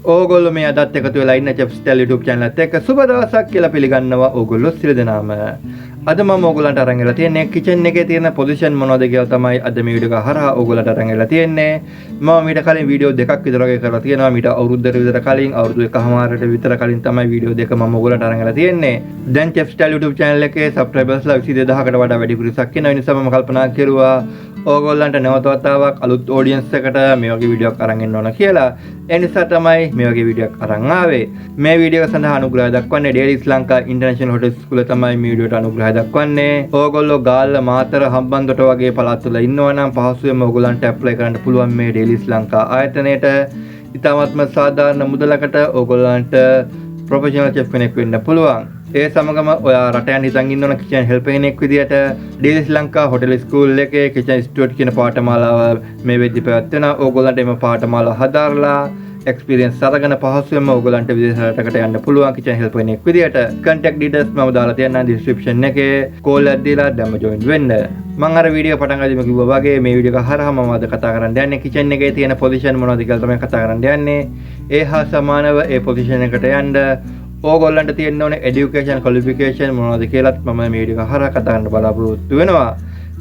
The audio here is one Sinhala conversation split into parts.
ඕගොල්ලෝ මේ අදත් එකතු වෙලා ඉන්න චෙෆ් ස්ටයිල් YouTube channel එකත් එක්ක සුබ දවසක් කියලා පිළිගන්නවා ඕගොල්ලෝ සියලු දෙනාම. අද මම ඕගොල්ලන්ට අරන් ගලා තියෙන්නේ කිචන් එකේ තියෙන පොසිෂන් මොනවද කියලා තමයි අද මේ වීඩියෝ එක හරහා ඕගොල්ලන්ට අරන් ගලා තියෙන්නේ. මම මීට කලින් වීඩියෝ දෙකක් විතර වගේ කරලා තියෙනවා. මීට අවුරුද්දකට විතර කලින් අවුරුදු එකමාරකට විතර කලින් තමයි වීඩියෝ දෙක මම ඕගොල්ලන්ට අරන් ගලා තියෙන්නේ. දැන් චෙෆ් ස්ටයිල් YouTube channel එකේ සබ්ස්ක්‍රයිබර්ස්ලා 22000කට වඩා වැඩි පිරිසක් ඉන්නවා. ඒ නිසා මම කල්පනා කරුවා ඕගොල්ලන්ට නැවත වතාවක් අලුත් ඔඩියන්ස් එකට මේ වගේ වීඩියෝ එකක් අරන් එන්න ඕන කියලා. ඒ නිසා තමයි මේ වගේ වීඩියෝ එකක් අරන් ආවේ. මේ වීඩියෝ එක සඳහා අනුග්‍රහය දක්වන්නේ Daily Lankan International Hotel School තමයි මේ වීඩියෝට අනුග්‍රහය දක්වන්නේ. ඕගොල්ලෝ ගාල්ල මාතර හම්බන්තොට වගේ පළාත් වල ඉන්නවා නම් පහසුවෙන්ම ඕගොල්ලන්ට ඇප්ලයි කරන්න පුළුවන් මේ Daily Lankan ආයතනයට. ඉතාමත්ම සාධාරණ මුදලකට ඕගොල්ලන්ට ප්‍රොෆෙෂනල් චෙෆ් කෙනෙක් වෙන්න පුළුවන්. ඒ සමගම ඔයා රට යන හිතන් ඉන්නවනම් කිචන් හෙල්පර් කෙනෙක් විදියට Daily Lankan Hotel School එකේ කිචන් ඉන්ස්ටිටියුට් කියන පාඨමාලාව මේ වෙද්දි පැවැත්වෙනවා. ඕගොල්ලන්ට එම පාඨමාලාව හදාarලා එක්ස්පීරියන්ස් අරගෙන පහසුවෙන්ම ඕගොල්ලන්ට විදේශ රටකට යන්න පුළුවන් කිචන් හෙල්පර් කෙනෙක් විදියට. contact details මම දාලා තියන්නම් description එකේ. call එකක් දීලා දැම්ම join වෙන්න. මම අර වීඩියෝ පටන් ගන්නදී කිව්වා වගේ මේ වීඩියෝ එක හරහා මම අද කතා කරන්න යන්නේ කිචන් එකේ තියෙන පොසිෂන් මොනවද කියලා තමයි කතා කරන්න යන්නේ. ඒ හා සමානව ඒ පොසිෂන් එකට යන්න ඕගොල්ලන්ට තියෙන්න ඕනේ এডুকেෂන් ක්වොලිෆිකේෂන් මොනවද කියලාත් මම මේ වීඩියෝ එක හරහා කතා කරන්න බලාපොරොත්තු වෙනවා.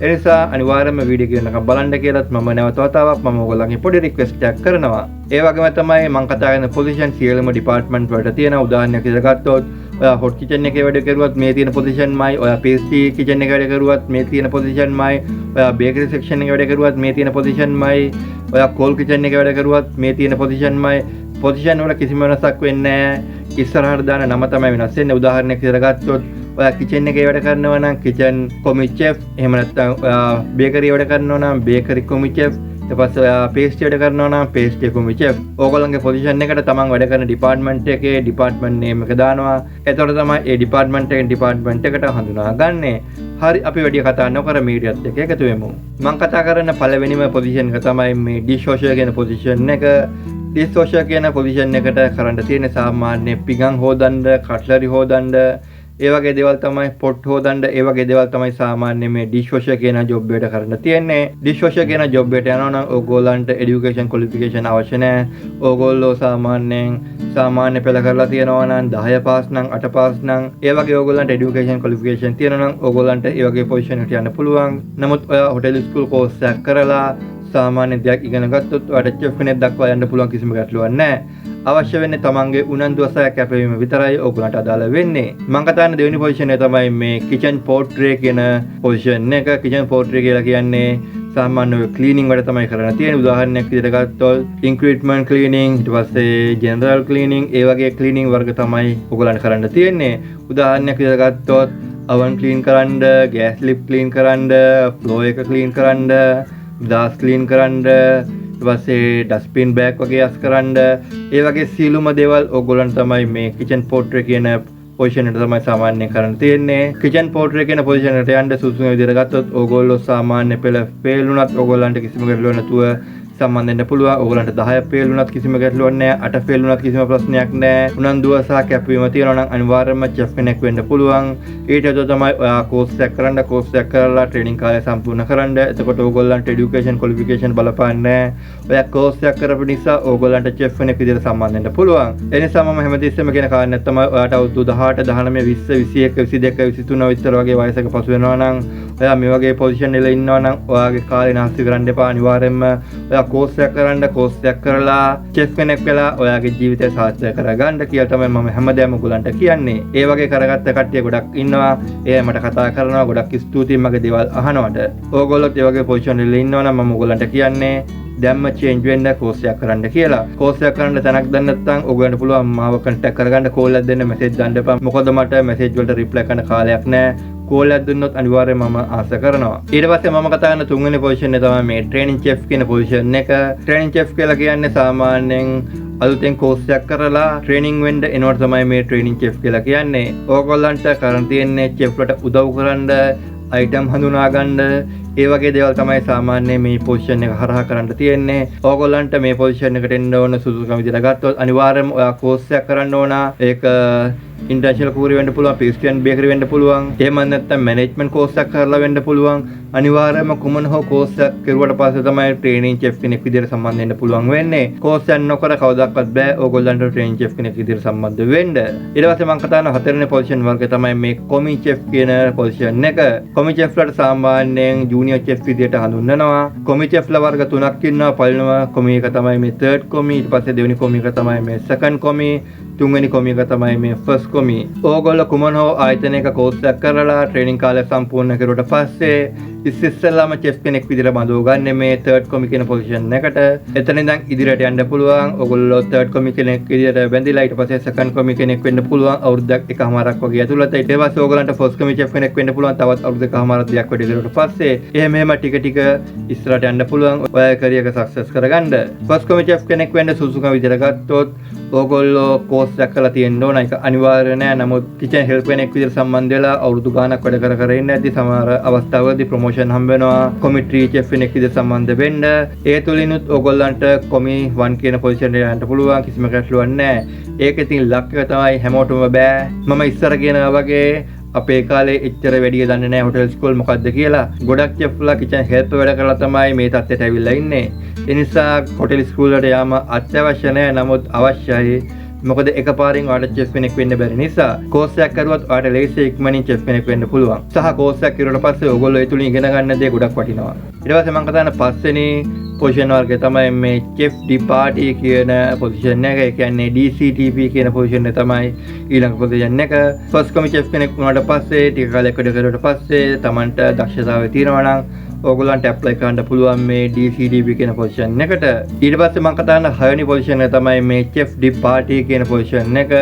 ඒ නිසා අනිවාර්යයෙන්ම වීඩියෝ එක බලන්න කියලාත් මම නැවත වතාවක් මම ඕගොල්ලන්ගේ පොඩි රික්වෙස්ට් එකක් කරනවා. ඒ වගේම තමයි මම කතා කරන පොසිෂන් සියලුම ඩිපාර්ට්මන්ට් වලට තියෙන. උදාහරණයක් විදිහට ගත්තොත් ඔයා හොට් කිචන් එකේ වැඩ කරුවත් මේ තියෙන පොසිෂන්මයි. ඔයා පේස්ට්‍රි කිචන් එකේ වැඩ කරුවත් මේ තියෙන පොසිෂන්මයි. ඔයා බේකරි සෙක්ෂන් එකේ වැඩ කරුවත් මේ තියෙන පොසිෂන්මයි. ඔයා කෝල් කිචන් එකේ වැඩ කරුවත් මේ තියෙන පොසිෂන්මයි. පොසිෂන් වල කිසිම වෙනසක් වෙන්නේ නැහැ. ඉස්සරහට දාන නම තමයි වෙනස් වෙන්නේ. උදාහරණයක් විදිහට ගත්තොත් ඔයා කිචන් එකේ වැඩ කරනවා නම් කිචන් කොමි චෙෆ්, එහෙම නැත්නම් ඔයා බේකරි වැඩ කරනවා නම් බේකරි කොමි චෙෆ්, ඊට පස්සේ ඔයා පේස්ට්‍රි වැඩ කරනවා නම් පේස්ට්‍රි කොමි චෙෆ්. ඕගොල්ලන්ගේ පොසිෂන් එකට තමන් වැඩ කරන ඩිපාර්ට්මන්ට් එකේ ඩිපාර්ට්මන්ට් නේම් එක දානවා. එතකොට තමයි ඒ ඩිපාර්ට්මන්ට් එකෙන් ඩිපාර්ට්මන්ට් එකට හඳුනාගන්නේ. හරි, අපි වැඩි කතා නොකර මීඩියත් එක්ක එකතු වෙමු. මම කතා කරන පළවෙනිම පොසිෂන් එක තමයි මේ ඩිෂ්වොෂර් කියන පොසිෂන් එක. ඩිෂ්වොෂර් කියන පොසිෂන් එකට කරන්න තියෙන සාමාන්‍ය පිඟන් හොදන්න, කට්ලරි හොදන්න, ඒ වගේ දේවල් තමයි පොට් හොදන්න, ඒ වගේ දේවල් තමයි සාමාන්‍ය මේ ඩිෂ්වොෂර් කියන ජොබ් එකට කරන්න තියෙන්නේ. ඩිෂ්වොෂර් කියන ජොබ් එකට යනවා නම් ඕගොල්ලන්ට এডুকেෂන් ක්වොලිෆිකේෂන් අවශ්‍ය නැහැ. ඕගොල්ලෝ සාමාන්‍ය පෙළ කරලා තියෙනවා නම් 10 පාස් නම් 8 පාස් නම් ඒ වගේ ඕගොල්ලන්ට এডুকেෂන් ක්වොලිෆිකේෂන් තියෙනවා නම් ඕගොල්ලන්ට ඒ වගේ පොසිෂන් එකට යන්න පුළුවන්. නමුත් ඔයා හොටෙල් ස්කූල් කෝස් එකක් කරලා සාමාන්‍ය දෙයක් ඉගෙන ගත්තොත් ඔයාලට චෙෆ් කෙනෙක් දක්වා යන්න පුළුවන් කිසිම ගැටලුවක් නැහැ. අවශ්‍ය වෙන්නේ තමන්ගේ උනන්දුව සහ කැපවීම විතරයි ඕගොල්ලන්ට අදාළ වෙන්නේ. මම කතා කරන දෙවෙනි පොසිෂන් එක තමයි මේ කිචන් පෝට්‍රේ කියන පොසිෂන් එක. කිචන් පෝට්‍රේ කියලා කියන්නේ සාමාන්‍ය ක්ලීනින් වැඩ තමයි කරන්න තියෙන්නේ. උදාහරණයක් විදිහට ගත්තොත් ඉන්ක්‍රීට්මන්ට් ක්ලීනින්, ඊට පස්සේ ජෙනරල් ක්ලීනින්, ඒ වගේ ක්ලීනින් වර්ග තමයි ඕගොල්ලන්ට කරන්න තියෙන්නේ. උදාහරණයක් විදිහට ගත්තොත් oven ක්ලීන් කරන්න, ගෑස් ලිප් ක්ලීන් කරන්න, ෆ්ලෝ එක ක්ලීන් කරන්න, දාස් ක්ලීන් කරන්න, ඊට පස්සේ ඩස්ට්බින් බෑග් වගේ අස් කරන්න, ඒ වගේ සියලුම දේවල් ඕගොල්ලන්ට තමයි මේ කිචන් පෝට්‍රේ කියන පොසිෂන් එකට තමයි සාමාන්‍යයෙන් කරන්න තියෙන්නේ. කිචන් පෝට්‍රේ කියන පොසිෂන් එකට යන්න සුසුම විදිහට ගත්තොත් ඕගොල්ලෝ සාමාන්‍ය පෙළ ෆේල් වුණත් ඕගොල්ලන්ට කිසිම ගැටලුවක් නැතුව සම්බන්ධ වෙන්න පුළුවන්. ඕගොල්ලන්ට 10 ෆේල් වුණත් කිසිම ගැටලුවක් නැහැ. 8 ෆේල් වුණත් කිසිම ප්‍රශ්නයක් නැහැ. උනන්දුව සහ කැපවීම තියෙනවා නම් අනිවාර්යයෙන්ම චෙෆ් කෙනෙක් වෙන්න පුළුවන්. ඊට අද තමයි ඔයා කෝස් එකක් කරන්න, කෝස් එකක් කරලා ට්‍රේනින් කාලය සම්පූර්ණ කරන්න. එතකොට ඕගොල්ලන්ට එඩුකේෂන් ක්වොලිෆිකේෂන් බලපාන්නේ නැහැ. ඔයා කෝස් එකක් කරපු නිසා ඕගොල්ලන්ට චෙෆ් කෙනෙක් විදිහට සම්බන්ධ වෙන්න පුළුවන්. ඒ නිසා මම හැමතිස්සෙම කියන කාරණයක් තමයි ඔයාට අවුරුදු 18, 19, 20, 21, 22, 23 විතර වගේ වයසක පසු වෙනවා නම් ඔයා මේ වගේ පොසිෂන් වල ඉන්නවා නම් ඔයාගේ කාලේ නාස්ති කරන්න එපා. අනිවාර්යයෙන්ම ඔයා කෝස් එකක් කරන්න, කෝස් එකක් කරලා චෙෆ් කෙනෙක් වෙලා ඔයාගේ ජීවිතය සාර්ථක කරගන්න කියලා තමයි මම හැමදාම ඔයගොල්ලන්ට කියන්නේ. ඒ වගේ කරගත්ත කට්ටිය ගොඩක් ඉන්නවා. ඒ මට කතා කරනවා. ගොඩක් ස්තුතියි මගේ දේවල් අහනවට. ඕගොල්ලොත් ඒ වගේ පොසිෂන් වල ඉන්නවා නම් මම ඔයගොල්ලන්ට කියන්නේ දැම්ම චේන්ජ් වෙන්න කෝස් එකක් කරන්න කියලා. කෝස් එකක් කරන්න තැනක් දන්නේ නැත්නම් ඔයගොල්ලන්ට පුළුවන් මාව කන්ටැක්ට් කරගන්න, කෝල් එකක් දෙන්න, මෙසේජ් දාන්න එපා. මොකද මට මෙසේජ් වලට රිප්ලයි කරන්න කාලයක් නැහැ. කෝල් එකක් දුන්නොත් අනිවාර්යයෙන්ම මම ආස කරනවා. ඊට පස්සේ මම කතා කරන තුන්වෙනි පොසිෂන් එක තමයි මේ ට්‍රේනින් චෙෆ් කියන පොසිෂන් එක. ට්‍රේනින් චෙෆ් කියලා කියන්නේ සාමාන්‍යයෙන් අලුතෙන් කෝස් එකක් කරලා ට්‍රේනින් වෙන්න එනවට තමයි මේ ට්‍රේනින් චෙෆ් කියලා කියන්නේ. ඕගොල්ලන්ට කරන් තියෙන්නේ චෙෆ් වලට උදව් කරන්න, අයිටම් හඳුනා ගන්න, ඒ වගේ දේවල් තමයි සාමාන්‍ය මේ පොසිෂන් එක හරහා කරන්න තියෙන්නේ. ඕගොල්ලන්ට මේ පොසිෂන් එකට එන්න ඕන සුදුසුකම් විදිහට ගත්තොත් අනිවාර්යයෙන්ම ඔයා කෝස් එකක් කරන්න ඕන. ඒක ඉන්ටර්නැෂනල් කූරි වෙන්න පුළුවන්, pastry and bakery වෙන්න පුළුවන්. එහෙම නැත්නම් මැනේජ්මන්ට් කෝස් එකක් කරලා වෙන්න පුළුවන්. අනිවාර්යයෙන්ම කුමන හෝ කෝස් එකක් කරුවට පස්සේ තමයි ට්‍රේනින් චෙෆ් කෙනෙක් විදිහට සම්බන්ධ වෙන්න පුළුවන් වෙන්නේ. කෝස් එකක් නොකර කවදාවත් බෑ ඕගොල්ලන්ට ට්‍රේනින් චෙෆ් කෙනෙක් විදිහට සම්බන්ධ වෙන්න. ඊට පස්සේ මම කතා කරන හතරවෙනි පොසිෂන් වර්ගය තමයි මේ කොමි චෙෆ් කියන පොසිෂන් එක. කොමි චෙෆ් වලට සාමාන්‍යයෙන් ජූනියර් චෙෆ් විදිහට හඳුන්වනවා. කොමි චෙෆ්ලා වර්ග තුනක් ඉන්නවා. පළවෙනිම කොමි එක තමයි මේ තර්ඩ් කොමි, ඊට පස්සේ දෙවෙනි කොමි එක තමයි මේ සෙකන්ඩ් කොමි, තුන්වෙනි කොමි එක තමයි මේ ෆස්ට් කොමි. ඕගොල්ලෝ කුමන හෝ ආයතනයක කෝස් එකක් කරලා ට්‍රේනින් කාලය සම්පූර්ණ කරුවට පස්සේ ඉස්සෙල්ලාම චෙෆ් කෙනෙක් විදිහට බඳව ගන්න මේ තර්ඩ් කොමි කියන පොසිෂන් එකට. එතන ඉඳන් ඉදිරියට යන්න පුළුවන්. ඕගොල්ලෝ තර්ඩ් කොමි කෙනෙක් විදිහට බැඳිලා ඊට පස්සේ සෙකන්ඩ් කොමි කෙනෙක් වෙන්න පුළුවන් අවුරුද්දක් එකමාරක් වගේ ඇතුළත. ඊට පස්සේ ඕගොල්ලන්ට ෆස්ට් කොමි චෙෆ් කෙනෙක් වෙන්න පුළුවන් තවත් අවුරුදු එකමාරක් දෙයක් වැඩි කරුවට පස්සේ. එහෙම ටික ටික ඉස්සරහට යන්න පුළුවන් ඔය කැරියර් එක සක්සස් කරගන්න. ෆස්ට් කොමි චෙෆ් කෙනෙක් වෙන්න සුසුකම් විදිහට ගත්තොත් ඕගොල්ලෝ කෝස් එකක් කරලා තියෙන්න ඕන. ඒක අනිවාර්ය නෑ. නමුත් කිචන් හෙල්ප් කෙනෙක් විදිහට සම්බන්ධ වෙලා අවුරුදු ගාණක් වැඩ කර ඉන්න ඇති. සමහර අවස්ථාවලදී ප්‍රොමෝෂන් හම්බ වෙනවා. කොමිටරි චෙෆ් කෙනෙක් විදිහට සම්බන්ධ වෙන්න. ඒ තුලිනුත් ඕගොල්ලන්ට කොමි 1 කියන පොසිෂන් එකට යන්න පුළුවන්. කිසිම ගැටලුවක් නෑ. ඒක ඉතින් ලක් එක තමයි හැමෝටම බෑ. මම ඉස්සර කියනවා වගේ අපේ කාලේ එච්චර වැඩිය දන්නේ නැහැ හොටෙල් ස්කූල් මොකද්ද කියලා. ගොඩක් චෙෆ්ලා කිචන් හෙල්ප් වැඩ කරලා තමයි මේ තත්ත්වයට ඇවිල්ලා ඉන්නේ. ඒ නිසා හොටෙල් ස්කූල් වලට යාම අත්‍යවශ්‍ය නැහැ. නමුත් අවශ්‍යයි. මොකද එකපාරින් ඔයාලට චෙෆ් කෙනෙක් වෙන්න බැරි නිසා කෝස් එකක් කරුවොත් ඔයාලට ලේසියෙන් ඉක්මනින් චෙෆ් කෙනෙක් වෙන්න පුළුවන්. සහ කෝස් එකක් කරුවට පස්සේ ඕගොල්ලෝ ඒ තුලින් ඉගෙන ගන්න දේ ගොඩක් වටිනවා. ඊට පස්සේ මම කතා කරන පස්වෙනි පොසිෂන් වර්ගය තමයි මේ චෙෆ් ඩිපාර්ටි කියන පොසිෂන් එක. ඒ කියන්නේ DCTP කියන පොසිෂන් එක තමයි ඊළඟ පොසිෂන් එක. ෆස්ට් කොමි චෙෆ් කෙනෙක් වුණාට පස්සේ ටික කාලයක් වැඩ කරුවට පස්සේ Tamanට දක්ෂතාවය තියෙනවා නම් ඕගොල්ලන්ට ඇප්ලයි කරන්න පුළුවන් මේ DCTP කියන පොසිෂන් එකට. ඊට පස්සේ මම කතා කරන 6 වෙනි පොසිෂන් එක තමයි මේ චෙෆ් ඩිපාර්ටි කියන පොසිෂන් එක.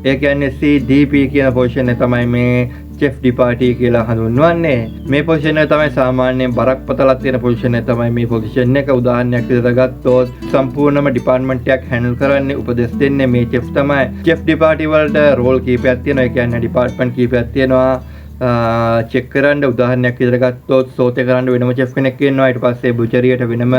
ඒ කියන්නේ CDP කියන පොසිෂන් එක තමයි මේ චෙෆ් ඩිපාර්ටි කියලා හඳුන්වන්නේ. මේ පොසිෂන් එක තමයි සාමාන්‍යයෙන් බරක්පතලක් තියෙන පොසිෂන් එක තමයි මේ පොසිෂන් එක. උදාහරණයක් විදිහට ගත්තොත් සම්පූර්ණම ඩිපාර්ට්මන්ට් එකක් හැන්ඩල් කරන්නේ උපදෙස් දෙන්නේ මේ චෙෆ් තමයි. චෙෆ් ඩිපාර්ටි වලට රෝල් කීපයක් තියෙනවා. ඒ කියන්නේ ඩිපාර්ට්මන්ට් කීපයක් තියෙනවා. චෙක් කරන්න උදාහරණයක් විදිහට ගත්තොත් සෝතේ කරන්න වෙනම චෙෆ් කෙනෙක් ඉන්නවා. ඊට පස්සේ බුචරියට වෙනම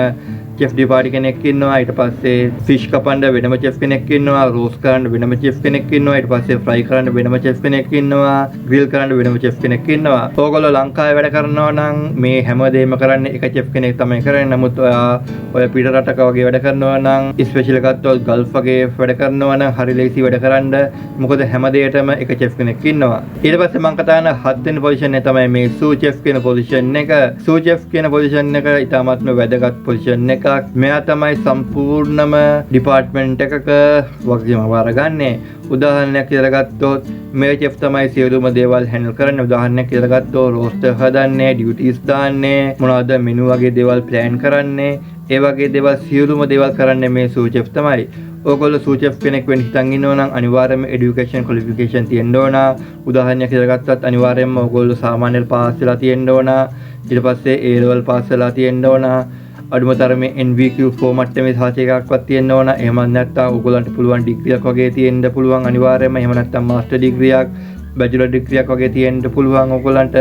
චෙෆ් ඩිපාර්ටි කෙනෙක් ඉන්නවා. ඊට පස්සේ ෆිෂ් කපන්න වෙනම චෙෆ් කෙනෙක් ඉන්නවා. රෝස් කරන්න වෙනම චෙෆ් කෙනෙක් ඉන්නවා. ඊට පස්සේ ෆ්‍රයි කරන්න වෙනම චෙෆ් කෙනෙක් ඉන්නවා. ග්‍රිල් කරන්න වෙනම චෙෆ් කෙනෙක් ඉන්නවා. ඕගොල්ලෝ ලංකාවේ වැඩ කරනවා නම් මේ හැමදේම කරන්නේ එක චෙෆ් කෙනෙක් තමයි කරන්නේ. නමුත් ඔය පිට රටක වගේ වැඩ කරනවා නම් ස්පෙෂල් ගත්තොත් ගල්ෆ් වගේ වැඩ කරනවා නම් හරි ලේසි වැඩ කරන්න. මොකද හැමදේටම එක චෙෆ් කෙනෙක් ඉන්නවා. ඊට පස්සේ මම කතා කරන 7 වෙනි පොසිෂන් එක තමයි මේ සූ චෙෆ් කියන පොසිෂන් එක. සූ චෙෆ් කියන පොසිෂන් එක ඉතාමත්ම වැදගත් පොසිෂන් එකක්. මෙයා තමයි සම්පූර්ණම ඩිපාර්ට්මන්ට් එකක වගකීම බාරගන්නේ. උදාහරණයක් විදිහට ගත්තොත් මේ චෙෆ් තමයි සියලුම දේවල් හැන්ඩල් කරන්නේ. උදාහරණයක් විදිහට ගත්තොත් රෝස්ටර් හදන්නේ, ඩියුටිස් දාන්නේ, මොනවද මෙනු වගේ දේවල් ප්ලෑන් කරන්නේ. ඒ වගේ දේවල් සියලුම දේවල් කරන්නේ මේ සූ චෙෆ් තමයි. ඕගොල්ලෝ සූ චෙෆ් කෙනෙක් වෙන්න හිතන් ඉන්නවා නම් අනිවාර්යයෙන්ම এডুকেෂන් ක්වොලිෆිකේෂන් තියෙන්න ඕන. උදාහරණයක් විදිහට ගත්තත් අනිවාර්යයෙන්ම ඕගොල්ලෝ සාමාන්‍ය පාස් වෙලා තියෙන්න ඕන. ඊට පස්සේ A level පාස් වෙලා තියෙන්න ඕන. අඩුම තරමේ NVQ ෆෝමැට් එකේ සාහිත්‍ය එකක්වත් තියෙන්න ඕන. එහෙම නැත්නම් ඕගොල්ලන්ට පුළුවන් ඩිග්‍රියක් වගේ තියෙන්න පුළුවන් අනිවාර්යයෙන්ම. එහෙම නැත්නම් මාස්ටර් ඩිග්‍රියක්, බැචලර් ඩිග්‍රියක් වගේ තියෙන්න පුළුවන් ඕගොල්ලන්ට.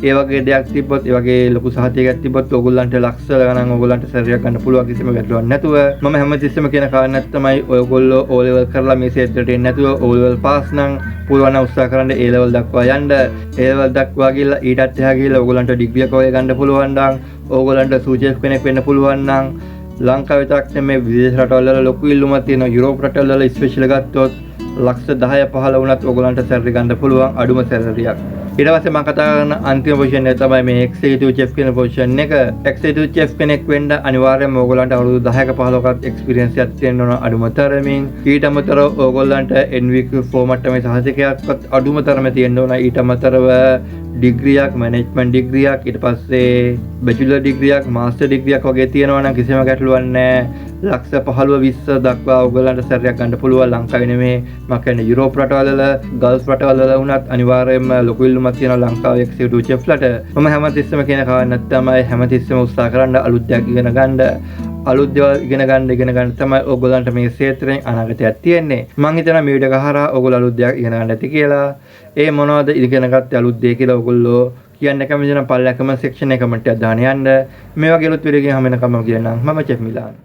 ඒ වගේ දෙයක් තිබ්බොත්, ඒ වගේ ලොකු සාහිත්‍යයක් තිබ්බොත් ඕගොල්ලන්ට ලක්ෂ ගණන් ඕගොල්ලන්ට සැරයක් ගන්න පුළුවන් කිසිම ගැටලුවක් නැතුව. මම හැමතිස්සෙම කියන කාරණාවක් තමයි ඔයගොල්ලෝ O level කරලා මේ සෙට්ට එන්නේ නැතුව O level පාස් නම් පුළුවන් නම් උත්සාහ කරන්න A level දක්වා යන්න. A level දක්වා ගිහලා ඊටත් එහා ගිහලා ඕගොල්ලන්ට ඩිග්‍රියක් වගේ ගන්න පුළුවන් නම් ඕගොල්ලන්ට සූ චෙෆ් කෙනෙක් වෙන්න පුළුවන් නම් ලංකාවේ විතරක් නෙමෙයි විදේශ රටවල් වල ලොකු ඉල්ලුමක් තියෙනවා. යුරෝප රටවල් වල ස්පෙෂල් ගත්තොත් ලක්ෂ 10 15 වුණත් ඕගොල්ලන්ට සැලරි ගන්න පුළුවන් අඩුම සැලරියක්. ඊට පස්සේ මම කතා කරන අන්තිම පොසිෂන් එක තමයි මේ එක්සිකියුටිව් චෙෆ් කියන පොසිෂන් එක. එක්සිකියුටිව් චෙෆ් කෙනෙක් වෙන්න අනිවාර්යයෙන්ම ඕගොල්ලන්ට අවුරුදු 10ක 15ක එක්ස්පීරියන්ස් එකක් තියෙන්න ඕන අඩුම තරමින්. ඊට අමතරව ඕගොල්ලන්ට NVQ ෆෝමැට් එකේ සාහිත්‍යයක්වත් අඩුම තරමේ තියෙන්න ඕන. ඊට අමතරව ඩිග්‍රියක්, මැනේජ්මන්ට් ඩිග්‍රියක්, ඊට පස්සේ බැචලර් ඩිග්‍රියක්, මාස්ටර් ඩිග්‍රියක් වගේ තියෙනවා නම් කිසිම ගැටලුවක් නැහැ. ලක්ෂ 15 20 දක්වා ඕගොල්ලන්ට සැරයක් ගන්න පුළුවන්. ලංකාවේ නෙමෙයි මම කියන්නේ යුරෝප රටවල වල, ගල්ෆ් රටවල වල වුණත් අනිවාර්යයෙන්ම ලොකු ඉල්ලුමක් තියෙනවා ලංකාවේ එක්සිකියුටිව් චෙෆ්ලාට. මම හැමතිස්සෙම කියන කාරණාවක් තමයි හැමතිස්සෙම උත්සාහ කරන්න අලුත් දෙයක් ඉගෙන ගන්න. අලුත් දේවල් ඉගෙන ගන්න තමයි ඕගොල්ලන්ට මේ ක්ෂේත්‍රයෙන් අනාගතයක් තියෙන්නේ. මම හිතනවා මේ වීඩියෝ එක හරහා ඕගොල්ලෝ අලුත් දෙයක් ඉගෙන ගන්න ඇති කියලා. ඒ මොනවද ඉගෙන ගත්තේ අලුත් දේ කියලා ඕගොල්ලෝ කියන්න කැමති නම් පල්ලෙහා කමෙන්ට් සෙක්ෂන් එකේ කමෙන්ට් එකක් දාන්න යන්න. මේ වගේ අලුත් වීඩියෝ එකකින් හැම වෙනකම්ම කියන්නම් මම චෙෆ් මිලාන්.